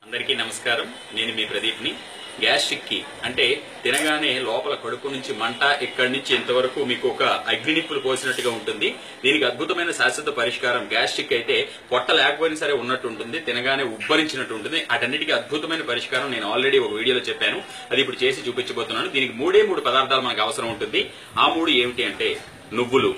అందరికీ నమస్కారం. నేను మీ ప్రదీప్ని. గ్యాస్ట్రిక్ కి అంటే తినగానే లోపల కడుపు నుంచి మంట, ఇక్కడి నుంచి ఇంతవరకు మీకు ఒక అగ్నినిప్పులు పోసినట్టుగా ఉంటుంది. దీనికి అద్భుతమైన శాశ్వత పరిష్కారం. గ్యాస్ట్రిక్ అయితే పొట్ట లేకపోయినా సరే ఉన్నట్టు ఉంటుంది, తినగానే ఉబ్బరించినట్టు ఉంటుంది. అటన్నిటికీ అద్భుతమైన పరిష్కారం నేను ఆల్రెడీ ఒక వీడియోలో చెప్పాను. అది ఇప్పుడు చేసి చూపించబోతున్నాను. దీనికి మూడు పదార్థాలు మనకు అవసరం ఉంటుంది. ఆ మూడు ఏమిటి అంటే నువ్వులు,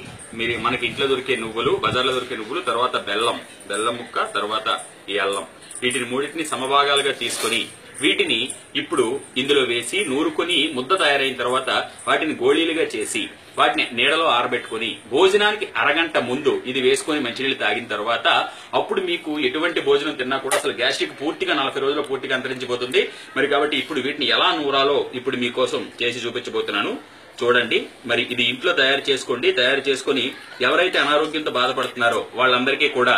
మనకి ఇంట్లో దొరికే నువ్వులు, బజార్లో దొరికే నువ్వులు, తర్వాత బెల్లం ముక్క, తర్వాత ఈ అల్లం. వీటిని మూడింటిని సమభాగాలుగా తీసుకొని వీటిని ఇప్పుడు ఇందులో వేసి నూరుకొని ముద్ద తయారైన తర్వాత వాటిని గోళీలుగా చేసి వాటిని నీడలో ఆరబెట్టుకుని భోజనానికి అరగంట ముందు ఇది వేసుకుని మంచినీళ్ళు తాగిన తర్వాత అప్పుడు మీకు ఎటువంటి భోజనం తిన్నా కూడా అసలు గ్యాస్ట్రిక్ పూర్తిగా 40 రోజుల్లో పూర్తిగా అంతరించిపోతుంది. మరి కాబట్టి ఇప్పుడు వీటిని ఎలా నూరాలో ఇప్పుడు మీకోసం చేసి చూపించబోతున్నాను. చూడండి. మరి ఇది ఇంట్లో తయారు చేసుకోండి. తయారు చేసుకుని ఎవరైతే అనారోగ్యంతో బాధపడుతున్నారో వాళ్ళందరికీ కూడా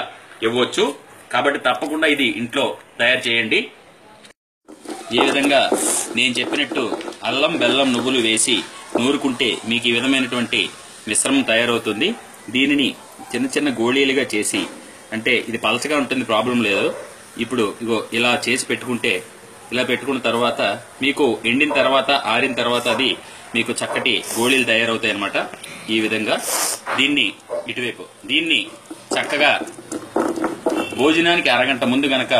ఇవ్వచ్చు. కాబట్టి తప్పకుండా ఇది ఇంట్లో తయారు చేయండి. ఈ విధంగా నేను చెప్పినట్టు అల్లం, బెల్లం, నువ్వులు వేసి నూరుకుంటే మీకు ఈ విధమైనటువంటి మిశ్రమం తయారవుతుంది. దీనిని చిన్న చిన్న గోళీలుగా చేసి, అంటే ఇది పలచగా ఉంటుంది, ప్రాబ్లం లేదు. ఇప్పుడు ఇగో ఇలా చేసి పెట్టుకుంటే, ఇలా పెట్టుకున్న తర్వాత మీకు ఎండిన తర్వాత ఆరిన తర్వాత అది మీకు చక్కటి గోళీలు తయారవుతాయి అన్నమాట. ఈ విధంగా దీన్ని దీన్ని చక్కగా భోజనానికి అరగంట ముందు గనక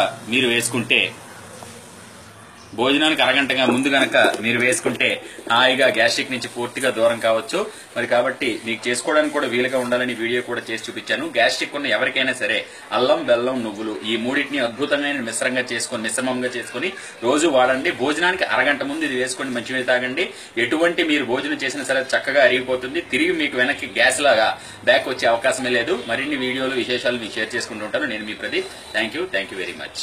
మీరు వేసుకుంటే హాయిగా గ్యాస్ట్రిక్ నుంచి పూర్తిగా దూరం కావచ్చు. మరి కాబట్టి మీకు చేసుకోవడానికి కూడా వీలుగా ఉండాలని వీడియో కూడా చేసి చూపించాను. గ్యాస్ట్రిక్ ఉన్న ఎవరికైనా సరే అల్లం, బెల్లం, నువ్వులు ఈ మూడింటిని అద్భుతమైన మిశ్రమంగా చేసుకుని రోజు వాడండి. భోజనానికి అరగంట ముందు ఇది వేసుకొని మంచినీళ్ళు తాగండి. ఎటువంటి మీరు భోజనం చేసినా సరే చక్కగా అరిగిపోతుంది. తిరిగి మీకు వెనక్కి గ్యాస్ లాగా బ్యాక్ వచ్చే అవకాశమే లేదు. మరిన్ని వీడియోలు, విశేషాలు మీకు షేర్ చేసుకుంటూ ఉంటాను. నేను మీ Pradeep. Thank you very much.